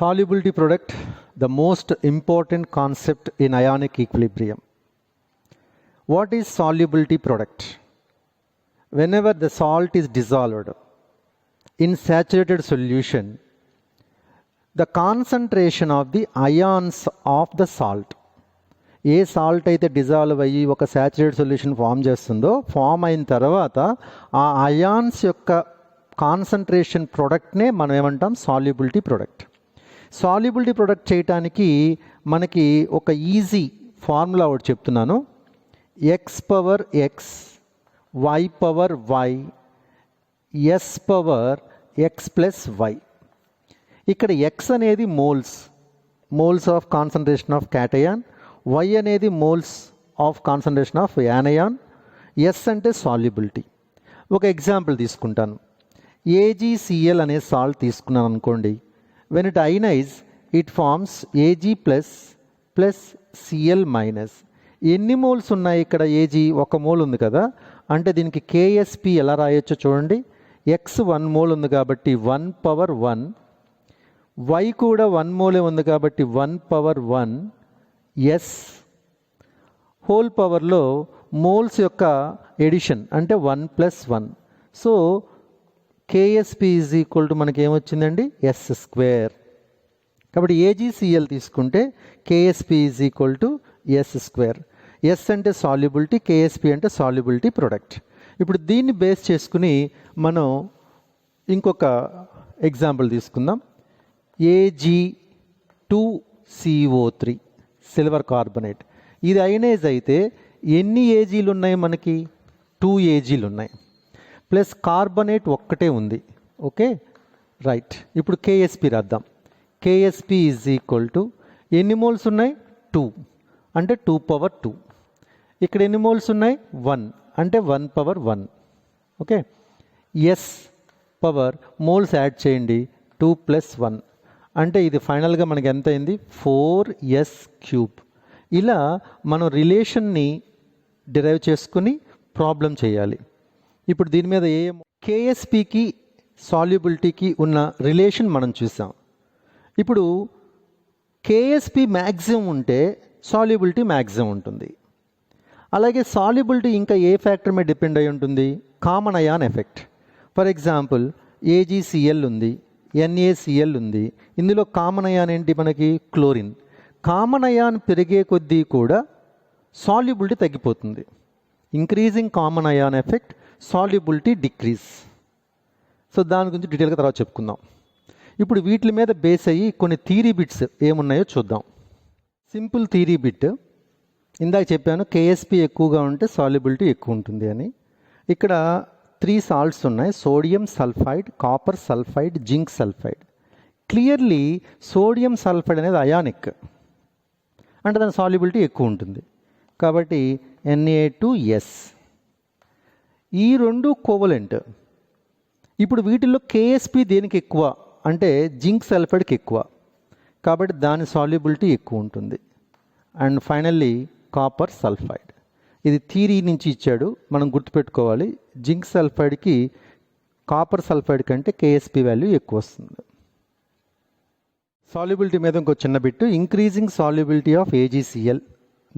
Solubility product, the most important concept in ionic equilibrium. What is solubility product? Whenever the salt is dissolved in saturated solution, the concentration of the ions of the salt, A salt అయితే dissolve అయ్యి ఒక saturated solution form చేస్తుందో, form అయిన తర్వాత ఆ ions యొక్క concentration ప్రోడక్ట్నే మనం ఏమంటాం సాల్యుబిలిటీ ప్రోడక్ట్. సాల్యుబిలిటీ ప్రోడక్ట్ చేయటానికి మనకి ఒక ఈజీ ఫార్ములా ఒకటి చెప్తున్నాను. X power X, Y power Y, S power X plus Y. ఇక్కడ ఎక్స్ అనేది moles of concentration of cation, Y అనేది moles of concentration of anion, S అంటే సాల్యుబిలిటీ. ఒక ఎగ్జాంపుల్ తీసుకుంటాను. ఏజీసీఎల్ అనే సాల్ట్ తీసుకున్నాను అనుకోండి. When it ionize it forms A G plus CL minus. ఎన్ని మోల్స్ ఉన్నాయి ఇక్కడ? ఏజీ 1 మోల్ ఉంది కదా, అంటే దీనికి కేఎస్పి ఎలా రాయొచ్చో చూడండి. ఎక్స్ 1 మోల్ ఉంది కాబట్టి 1 పవర్ 1, వై కూడా 1 మోలే ఉంది కాబట్టి 1 పవర్ 1, ఎస్ హోల్ పవర్లో మోల్స్ యొక్క ఎడిషన్ అంటే 1 plus 1. So K S P is equal to మనకి ఏమొచ్చిందండి? S square. కాబట్టి ఏజీసీఎల్ తీసుకుంటే K S P is equal to S square. S అంటే సాల్యుబిలిటీ, కేఎస్పి అంటే సాల్యుబిలిటీ ప్రొడక్ట్. ఇప్పుడు దీన్ని బేస్ చేసుకుని మనం ఇంకొక ఎగ్జాంపుల్ తీసుకుందాం. Ag2CO3 silver carbonate. ఇది అయనైజ్ అయితే ఎన్ని ఏజీలు ఉన్నాయి మనకి? 2 ఏజీలు ఉన్నాయి. ప్లస్ కార్బనేట్ ఒక్కటే ఉంది. Okay right. ఇప్పుడు కేఎస్పి రాద్దాం. కేఎస్పి ఈజ్ ఈక్వల్ టు ఎన్ని మోల్స్ ఉన్నాయి? 2 అంటే 2 పవర్ 2. ఇక్కడ ఎన్ని మోల్స్ ఉన్నాయి? 1 అంటే 1 power 1. Okay. S power moles add చేయండి, 2 ప్లస్ 1 అంటే ఇది ఫైనల్గా మనకి ఎంత అయింది? 4s³. ఇలా మనం రిలేషన్ని డిరైవ్ చేసుకుని ప్రాబ్లం చేయాలి. ఇప్పుడు దీని మీద కేఎస్పికి సాల్యుబిలిటీకి ఉన్న రిలేషన్ మనం చూసాం. ఇప్పుడు కేఎస్పి మ్యాక్సిమం ఉంటే సాల్యుబిలిటీ మ్యాక్సిమం ఉంటుంది. అలాగే సాల్యుబిలిటీ ఇంకా ఏ ఫ్యాక్టర్ మీద డిపెండ్ అయి ఉంటుంది? Common ion effect. For example AGCL ఉంది, ఎన్ఏసిఎల్ ఉంది. ఇందులో కామన్ అయాన్ ఏంటి మనకి? క్లోరిన్. కామన్ అయాన్ పెరిగే కొద్దీ కూడా సాల్యుబిలిటీ తగ్గిపోతుంది. Increasing common ion effect, solubility decrease. So దాని గురించి డీటెయిల్గా తర్వాత చెప్పుకుందాం. ఇప్పుడు వీటి మీద బేస్ అయ్యి కొన్ని థియరీ బిట్స్ ఏమున్నాయో చూద్దాం. Simple theory bit. ఇందాక చెప్పాను కేఎస్పి ఎక్కువగా ఉంటే సాల్యుబిలిటీ ఎక్కువ ఉంటుంది అని. ఇక్కడ 3 సాల్ట్స్ ఉన్నాయి: sodium sulphide, copper sulphide, zinc sulphide. Clearly sodium sulphide అనేది అయానిక్, అంటే దాని సాల్యుబిలిటీ ఎక్కువ ఉంటుంది. కాబట్టి Na2S. ఈ 2 కోవలెంట్. ఇప్పుడు వీటిల్లో కేఎస్పి దేనికి ఎక్కువ అంటే జింక్ సల్ఫైడ్కి ఎక్కువ, కాబట్టి దాని సాల్యుబిలిటీ ఎక్కువ ఉంటుంది. And finally copper sulphide. ఇది థియరీ నుంచి ఇచ్చాడు, మనం గుర్తుపెట్టుకోవాలి. జింక్ సల్ఫైడ్కి కాపర్ సల్ఫైడ్ కంటే కేఎస్పి వాల్యూ ఎక్కువ వస్తుంది. సాల్యుబిలిటీ మీద ఇంకో చిన్న bit. Increasing solubility of A G C L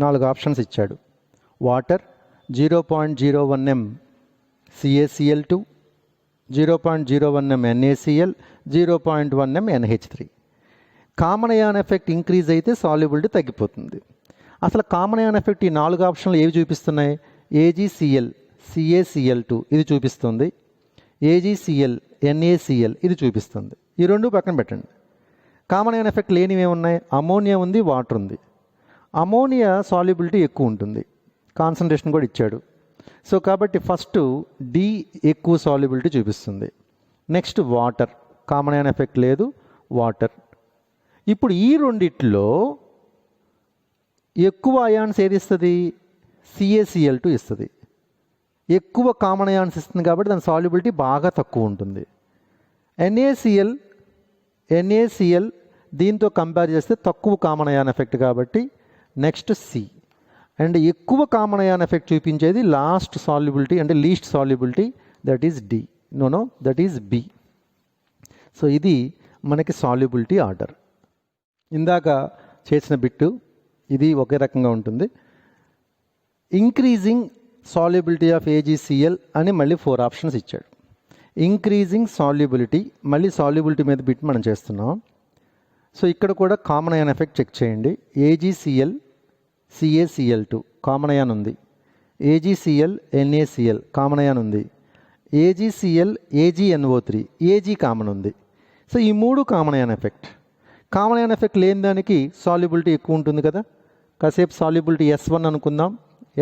4 options ఇచ్చాడు. Water 0.01 m CaCl2, 0.01 m NaCl, 0.1 m NH3. Common ion effect increase అయితే సాల్యుబిలిటీ తగ్గిపోతుంది. అసలు కామన్ అయాన్ ఎఫెక్ట్ ఈ 4 ఆప్షన్లు ఏవి చూపిస్తున్నాయి? ఏజీసీఎల్ CaCl2 ఇది చూపిస్తుంది, ఏజీసీఎల్ NaCl ఇది చూపిస్తుంది. ఈ 2 పక్కన పెట్టండి. కామన్ అయాన్ ఎఫెక్ట్ లేనివి ఏమున్నాయి? అమోనియా ఉంది, వాటర్ ఉంది. అమోనియా సాల్యుబిలిటీ ఎక్కువ ఉంటుంది, కాన్సన్ట్రేషన్ కూడా ఇచ్చాడు. సో కాబట్టి ఫస్ట్ డి ఎక్కువ సాల్యుబిలిటీ చూపిస్తుంది. Next water, common ion effect లేదు, వాటర్. ఇప్పుడు ఈ రెండిట్లో ఎక్కువ అయాన్స్ ఏది ఇస్తుంది? CaCl2 ఇస్తుంది. ఎక్కువ కామన్ అయాన్స్ ఇస్తుంది కాబట్టి దాని సాల్యుబిలిటీ బాగా తక్కువ ఉంటుంది. NaCl దీంతో కంపేర్ చేస్తే తక్కువ కామన్ అయాన్ ఎఫెక్ట్ కాబట్టి నెక్స్ట్ సి. అండ్ ఎక్కువ కామన్ అయాన్ ఎఫెక్ట్ చూపించేది లాస్ట్ సాల్యుబిలిటీ అంటే least solubility, that is D. That is B. So ఇది మనకి సాల్యుబిలిటీ ఆర్డర్. ఇందాక చేసిన బిట్టు ఇది ఒకే రకంగా ఉంటుంది. ఇంక్రీజింగ్ సాల్యుబిలిటీ ఆఫ్ AgCl అని మళ్ళీ 4 ఆప్షన్స్ ఇచ్చాడు. ఇంక్రీజింగ్ సాల్యుబిలిటీ, మళ్ళీ సాల్యుబిలిటీ మీద బిట్ మనం చేస్తున్నాం. సో ఇక్కడ కూడా కామన్ అయాన్ ఎఫెక్ట్ చెక్ చేయండి. AgCl CaCl2 కామన్ అయాన్ ఉంది, AgCl NaCl కామన్ అయాన్ ఉంది, AgCl AgNO3 Ag కామన్ ఉంది. సో ఈ 3 common ion effect. Common ion effect లేని దానికి సాల్యుబిలిటీ ఎక్కువ ఉంటుంది కదా. కాసేపు సాల్యుబిలిటీ S1 అనుకుందాం,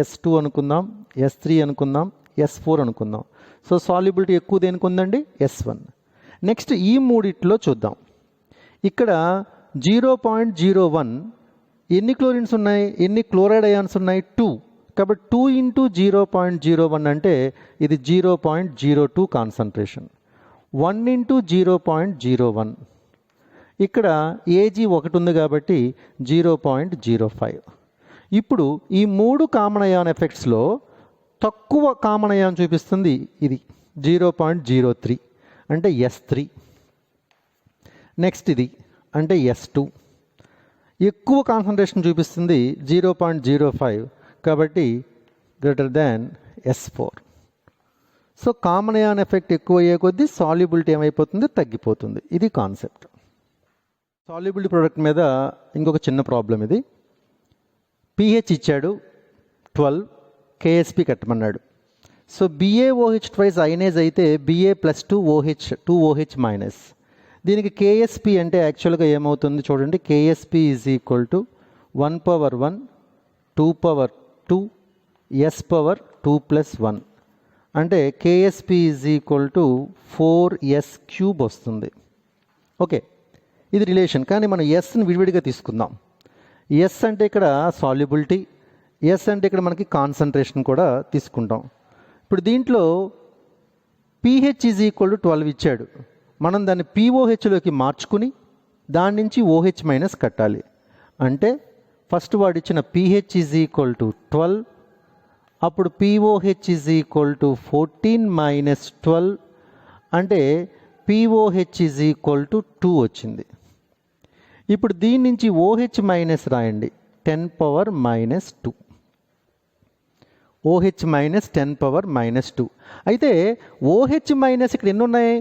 S2 అనుకుందాం, S3 అనుకుందాం, S4 అనుకుందాం. సో సాల్యుబిలిటీ ఎక్కువ దేనికి ఉందండి? S1. నెక్స్ట్ ఈ మూడిట్లో చూద్దాం. ఇక్కడ 0.01 ఎన్ని క్లోరిన్స్ ఉన్నాయి, ఎన్ని క్లోరైడ్ అయాన్స్ ఉన్నాయి? 2. కాబట్టి 2 ఇంటూ 0.01 అంటే ఇది 0.02 కాన్సన్ట్రేషన్. 1 ఇంటూ 0.01, ఇక్కడ Ag ఒకటి ఉంది కాబట్టి 0.05. ఇప్పుడు ఈ 3 కామన్ అయాన్ ఎఫెక్ట్స్లో తక్కువ కామన్ అయాన్ చూపిస్తుంది ఇది 0.03 అంటే S3. నెక్స్ట్ ఇది అంటే S2. ఎక్కువ కాన్సన్ట్రేషన్ చూపిస్తుంది 0.05 కాబట్టి greater than S4. So common ion effect ఎక్కువ అయ్యే కొద్దీ సాల్యుబిలిటీ ఏమైపోతుంది? తగ్గిపోతుంది. ఇది కాన్సెప్ట్. సాల్యుబిలిటీ ప్రోడక్ట్ మీద ఇంకొక చిన్న ప్రాబ్లం ఇది. pH ఇచ్చాడు 12, KSP కట్టమన్నాడు. సో BaOH ట్వైస్ అయనైజ్ అయితే Ba+2OH మైనస్. దీనికి KSP అంటే యాక్చువల్గా ఏమవుతుంది చూడండి. KSP is equal to 1/1 2/2 S/2+1 అంటే KSP is equal to 4S³ వస్తుంది. ఓకే, ఇది రిలేషన్. కానీ మనం ఎస్ని విడివిడిగా తీసుకుందాం. ఎస్ అంటే ఇక్కడ సాల్యుబిలిటీ, ఎస్ అంటే ఇక్కడ మనకి కాన్సన్ట్రేషన్ కూడా తీసుకుంటాం. ఇప్పుడు దీంట్లో pH ఈజ్ ఈక్వల్ టు 12 ఇచ్చాడు. మనం దాన్ని POHలోకి మార్చుకుని దాని నుంచి OH మైనస్ కట్టాలి. అంటే ఫస్ట్ వాడు ఇచ్చిన pH ఈజ్ ఈక్వల్ టు 12, అప్పుడు POH is equal to 14 minus 12 అంటే POH ఈజ్ ఈక్వల్ టు 2 వచ్చింది. ఇప్పుడు దీని నుంచి OH మైనస్ రాయండి, 10⁻². OH minus 10⁻². అయితే OH మైనస్ ఇక్కడ ఎన్ని ఉన్నాయి?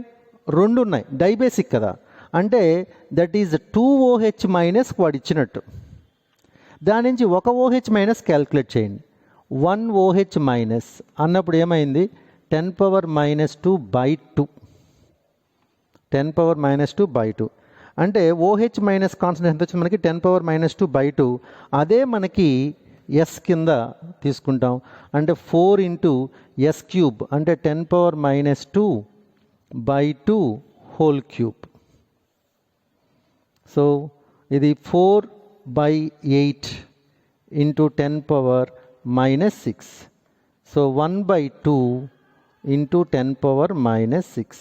2 ఉన్నాయి. డైబేసిక్ కదా, అంటే దట్ ఈజ్ 2OH మైనస్ వాడు ఇచ్చినట్టు. దాని నుంచి ఒక OH మైనస్ క్యాల్కులేట్ చేయండి. 1OH మైనస్ అన్నప్పుడు ఏమైంది? 10⁻²/2. 10⁻²/2 అంటే OH మైనస్ కాన్సన్ట్రేషన్ ఎంత వచ్చింది మనకి? 10⁻²/2. అదే మనకి S కింద తీసుకుంటాం. అంటే 4 ఇంటూ S³ అంటే 10⁻²/2 హోల్ క్యూబ్. సో ఇది 4/8 into 10⁻⁻6. So 1/2 into 10⁻⁻6.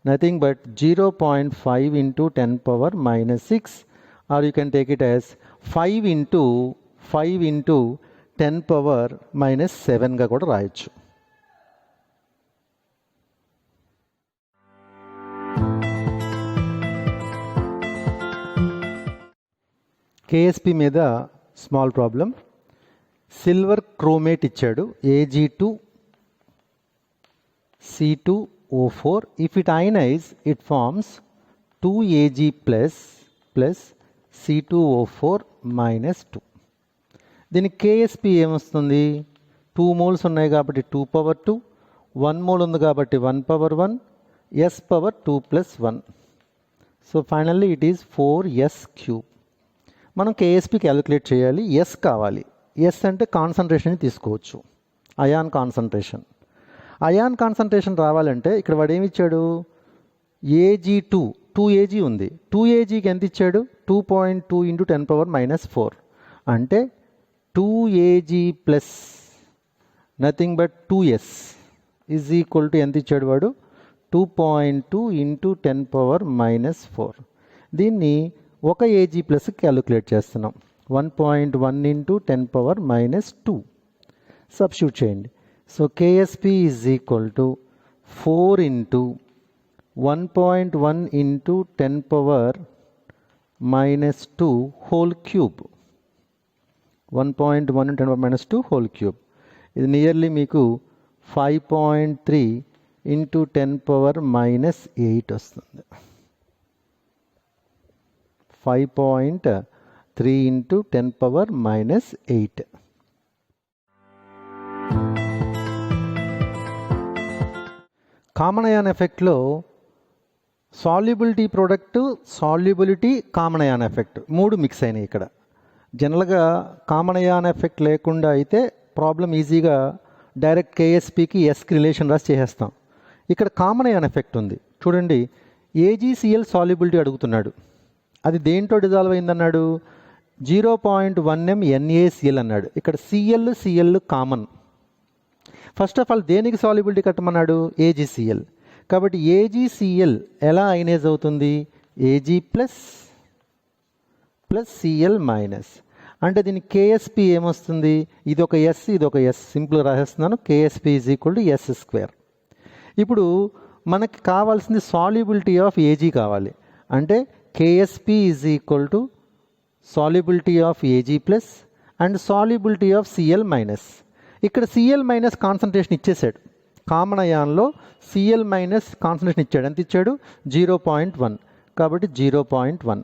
Nothing but 0.5 into 10⁻⁻6, or you can take it as 5 into 10⁻⁻7 గా కూడా రాయొచ్చు. KSP మీద స్మాల్ ప్రాబ్లం. సిల్వర్ క్రోమేట్ ఇచ్చాడు, Ag2C2O4. If it ionize, it forms 2Ag plus C2O4 minus 2. దీనికి KSP ఏమొస్తుంది? 2 moles ఉన్నాయి కాబట్టి 2/2, 1 మోల్ ఉంది కాబట్టి 1/1, S/2+1. So finally it is 4S³. మనం KSP క్యాలిక్యులేట్ చేయాలి. ఎస్ కావాలి. ఎస్ అంటే కాన్సన్ట్రేషన్ తీసుకోవచ్చు, అయాన్ కాన్సన్ట్రేషన్. అయాన్ కాన్సన్ట్రేషన్ రావాలంటే ఇక్కడ వాడు ఏమి ఇచ్చాడు? Ag2 2Ag ఉంది. 2Agకి ఎంత ఇచ్చాడు? 2.2 ఇంటూ 10⁻⁻4 అంటే 2Ag plus nothing but 2S is equal to ఎంత ఇచ్చాడు వాడు? 2.2 ఇంటూ 10⁻⁻4. దీన్ని ఒక Ag ప్లస్ క్యాలిక్యులేట్ చేస్తున్నాం. 1.1 ఇంటూ 10⁻⁻2 సబ్స్టిట్యూట్ చేయండి. So KSP is equal to 4 into 1.1 into 10⁻⁻2 -2 whole cube. 1.1 × 10⁻² whole cube. ఇది నియర్లీ మీకు 5.3 × 10⁻8 వస్తుంది. 5.3 × 10⁻8. కామన్ అయాన్ ఎఫెక్ట్లో solubility product, solubility, common ion effect 3 mix అయినాయి ఇక్కడ. జనరల్గా కామన్ అయాన్ ఎఫెక్ట్ లేకుండా అయితే ప్రాబ్లం ఈజీగా డైరెక్ట్ కేఎస్పికి ఎస్కి రిలేషన్ రాసి చేసేస్తాం. ఇక్కడ కామన్ అయాన్ ఎఫెక్ట్ ఉంది. చూడండి, ఏజీసీఎల్ సాల్యుబిలిటీ అడుగుతున్నాడు. అది దేంట్లో డిజాల్వ్ అయిందన్నాడు? 0.1 m NaCl అన్నాడు. ఇక్కడ CL common. First of all దేనికి సాల్యుబిలిటీ కట్టమన్నాడు? ఏజీసీఎల్. కాబట్టి ఏజీసీఎల్ ఎలా అయనైజ్ అవుతుంది? AG plus CL minus. అంటే దీని కేఎస్పి ఏమొస్తుంది? ఇది ఒక ఎస్, ఇది ఒక ఎస్. సింపుల్గా రాసేస్తున్నాను. KSP = S². ఇప్పుడు మనకి కావాల్సింది సాల్యుబిలిటీ ఆఫ్ ఏజీ కావాలి. అంటే KSP = solubility of AG plus and solubility of CL minus. ఇక్కడ సిఎల్ మైనస్ కాన్సన్ట్రేషన్ ఇచ్చేసాడు. కామన్ అయాన్లో సిఎల్ మైనస్ కాన్సన్ట్రేషన్ ఇచ్చాడు. ఎంత ఇచ్చాడు? 0.1. కాబట్టి 0.1.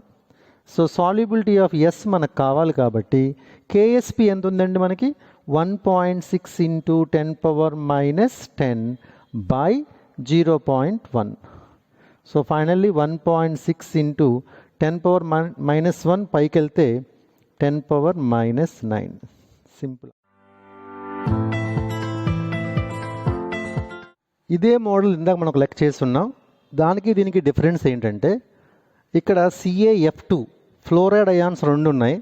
సో సాల్యుబిలిటీ ఆఫ్ ఎస్ మనకు కావాలి కాబట్టి కేఎస్పి ఎంత ఉందండి మనకి? 1.6 × 10⁻10 బై 0.1. సో ఫైనల్లీ 1.6 × 10⁻−1 పైకి వెళ్తే 10⁻−9. సింపుల్. ఇదే మోడల్ ఇందాక మనం లెక్క చేస్తున్నాం. దానికి దీనికి డిఫరెన్స్ ఏంటంటే ఇక్కడ CaF2 ఫ్లోరైడ్ అయాన్స్ 2 ఉన్నాయి.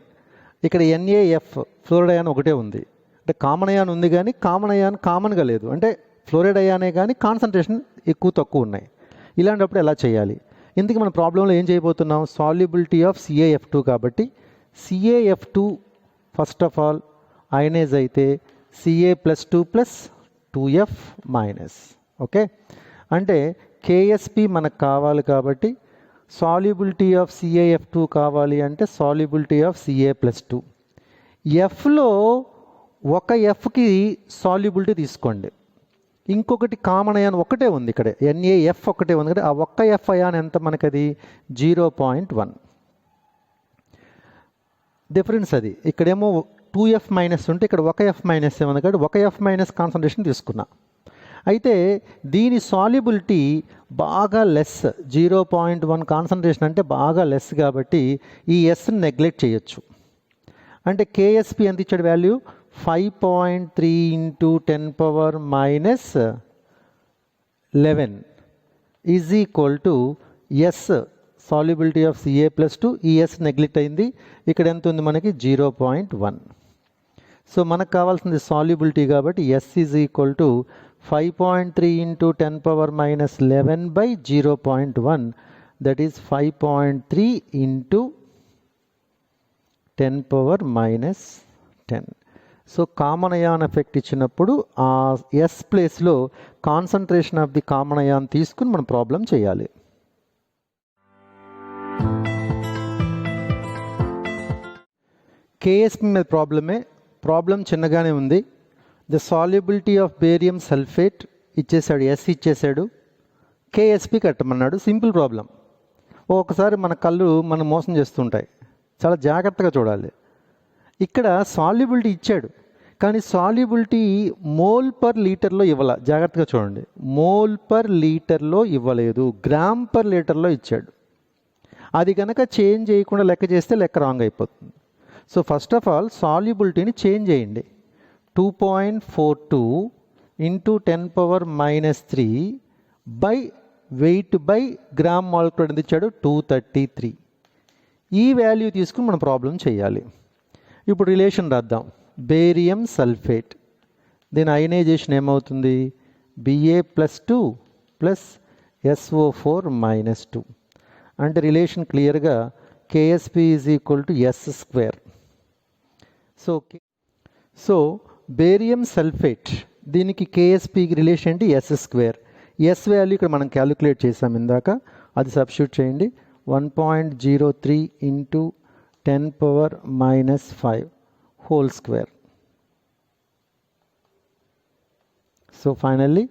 ఇక్కడ NaF ఫ్లోరైడ్ అయాన్ ఒకటే ఉంది. అంటే కామన్ అయాన్ ఉంది కానీ కామన్ అయాన్ కామన్గా లేదు. అంటే ఫ్లోరైడ్ అయానే కానీ కాన్సన్ట్రేషన్ ఎక్కువ తక్కువ ఉన్నాయి. ఇలాంటప్పుడు ఎలా చేయాలి? ఇందుకు మన ప్రాబ్లంలో ఏం చేయబోతున్నాం? సాల్యుబిలిటీ ఆఫ్ CaF2 కాబట్టి CaF2 first of all ionise అయితే Ca+2 + 2F మైనస్. ఓకే, అంటే కేఎస్పి మనకు కావాలి కాబట్టి సాల్యుబిలిటీ ఆఫ్ CaF2 కావాలి అంటే సాల్యుబిలిటీ ఆఫ్ Ca+2. ఎఫ్లో ఒక ఎఫ్కి సాల్యుబిలిటీ తీసుకోండి. ఇంకొకటి కామన్ అయాన్ ఒకటే ఉంది. ఇక్కడ NaF ఒకటే ఉంది కదా. ఆ ఒక్క ఎఫ్ అయాన్ ఎంత మనకది? 0.1. డిఫరెన్స్ అది. ఇక్కడేమో 2F మైనస్ ఉంటే ఇక్కడ ఒక F మైనస్ ఏముంది కాబట్టి ఒక F మైనస్ కాన్సన్ట్రేషన్ తీసుకున్నా. అయితే దీని సాల్యుబిలిటీ బాగా లెస్, 0.1 కాన్సన్ట్రేషన్ అంటే బాగా లెస్ కాబట్టి ఈ ఎస్ని నెగ్లెక్ట్ చేయొచ్చు. అంటే కేఎస్పి ఎంత ఇచ్చాడు value? 5.3 × 10⁻11 is equal to S solubility of Ca+2. ఈ ఎస్ నెగ్లెక్ట్ అయింది. ఇక్కడ ఎంత ఉంది మనకి? 0.1. సో మనకు కావాల్సింది సాల్యుబిలిటీ కాబట్టి S is equal to 5.3 × 10⁻11 by 0.1, that is 5.3 × 10⁻10. So common ion effect ఇచ్చినప్పుడు ఆ ఎస్ ప్లేస్లో concentration of the common ion తీసుకుని మనం ప్రాబ్లం చేయాలి. కేఎస్పి మీద ప్రాబ్లం చిన్నగానే ఉంది. The solubility of barium sulphate ఇచ్చేసాడు, ఎస్ ఇచ్చేసాడు, కేఎస్పి కట్టమన్నాడు. Simple problem. ఒక్కొక్కసారి మన కళ్ళు మనం మోసం చేస్తుంటాయి, చాలా జాగ్రత్తగా చూడాలి. ఇక్కడ సాల్యుబిలిటీ ఇచ్చాడు కానీ సాల్యుబిలిటీ మోల్ పర్ లీటర్లో ఇవ్వాల. జాగ్రత్తగా చూడండి, మోల్ పర్ లీటర్లో ఇవ్వలేదు, గ్రామ్ పర్ లీటర్లో ఇచ్చాడు. అది కనుక చేంజ్ చేయకుండా లెక్క చేస్తే లెక్క రాంగ్ అయిపోతుంది. సో ఫస్ట్ ఆఫ్ ఆల్ సాల్యుబిలిటీని చేంజ్ చేయండి. 2.42 × 10⁻³ by weight by gram molecular ఎంత ఇచ్చాడు? 233. ఈ వాల్యూ తీసుకుని మనం ప్రాబ్లం చేయాలి. ఇప్పుడు రిలేషన్ రాద్దాం. బేరియం సల్ఫేట్, దీని అయనైజేషన్ ఏమవుతుంది? Ba+2 + SO4-2. అంటే రిలేషన్ క్లియర్గా KSP = S². So barium sulphate దీనికి KSPకి రిలేషన్ ఏంటి? S². ఎస్ వాల్యూ ఇక్కడ మనం క్యాలిక్యులేట్ చేసాం ఇందాక, అది సబ్స్టిట్యూట్ చేయండి. 1.03 into 10 power minus 5 whole square. So finally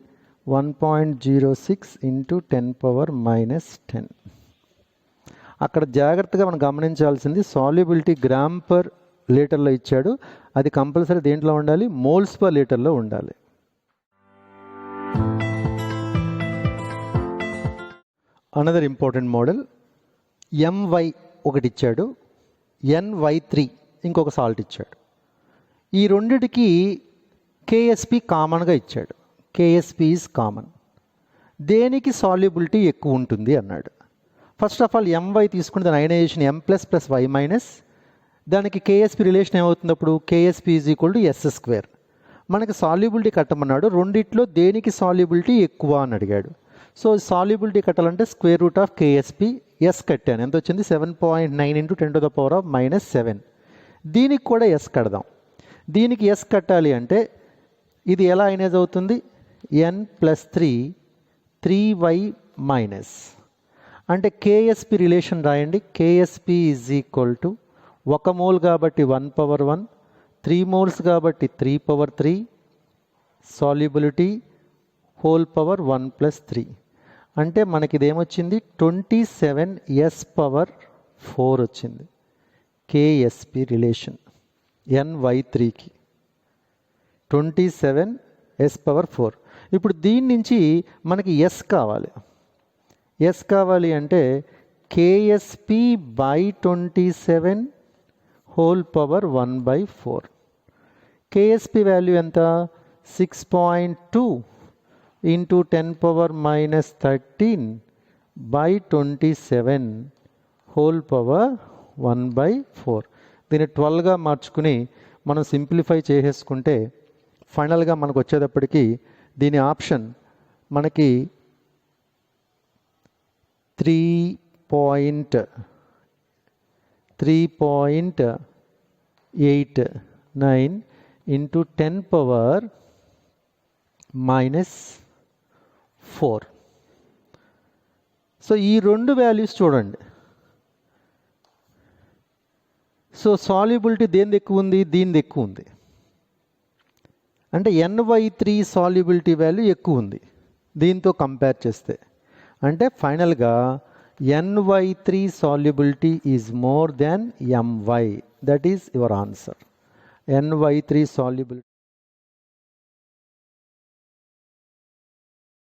1.06 into 10 power minus 10. అక్కడ జాగ్రత్తగా మనం గమనించాల్సింది సాల్యుబిలిటీ గ్రామ్ పర్ లీటర్లో ఇచ్చాడు, అది కంపల్సరీ దేంట్లో ఉండాలి, మోల్స్ పర్ లీటర్లో ఉండాలి. అనదర్ ఇంపార్టెంట్ మోడల్, MY ఒకటి ఇచ్చాడు, NY3 ఇంకొక సాల్ట్ ఇచ్చాడు. ఈ రెండిటికి KSP కామన్గా ఇచ్చాడు. KSP is common. దేనికి సాల్యుబిలిటీ ఎక్కువ ఉంటుంది అన్నాడు. ఫస్ట్ ఆఫ్ ఆల్ MY తీసుకుంటే దాని ionisation M plus Y minus, దానికి KSP రిలేషన్ ఏమవుతుంది అప్పుడు, KSP is equal to S². మనకి సాల్యుబిలిటీ కట్టమన్నాడు, రెండిట్లో దేనికి సాల్యుబిలిటీ ఎక్కువ అని అడిగాడు. సో సాల్యుబిలిటీ కట్టాలంటే square root of KSP, S కట్టాను, ఎంత వచ్చింది 7.9 into 10⁻⁻⁷. దీనికి కూడా S కడదాం. దీనికి S కట్టాలి అంటే ఇది ఎలా అయనైజ్ అవుతుంది, N+3 3Y మైనస్, అంటే KSP రిలేషన్ రాయండి. KSP is equal to 1 mole కాబట్టి 1/1, 3 మోల్స్ కాబట్టి 3/3, సాల్యుబిలిటీ హోల్ పవర్ 1+3. అంటే మనకి ఇదేమొచ్చింది 27S⁴ వచ్చింది KSP రిలేషన్ NY3కి 27S⁴. ఇప్పుడు దీని నుంచి మనకి S కావాలి. S కావాలి అంటే KSP by 27 whole power 1/4. KSP value ఎంత, 6.2 into 10⁻⁻13 by 27 హోల్ పవర్ 1/4. దీన్ని 12గా మార్చుకుని మనం సింప్లిఫై చేసేసుకుంటే ఫైనల్గా మనకు వచ్చేటప్పటికి దీని ఆప్షన్ మనకి 3.89 into 10⁻⁻4. సో ఈ రెండు వాల్యూస్ చూడండి. సో సాల్యుబిలిటీ దేనిది ఎక్కువ ఉంది, దీనిది ఎక్కువ ఉంది. అంటే NY3 సాల్యుబిలిటీ వాల్యూ ఎక్కువ ఉంది దీంతో కంపేర్ చేస్తే. అంటే ఫైనల్గా NY3 solubility is more than MY. That is your answer. NY3 solubility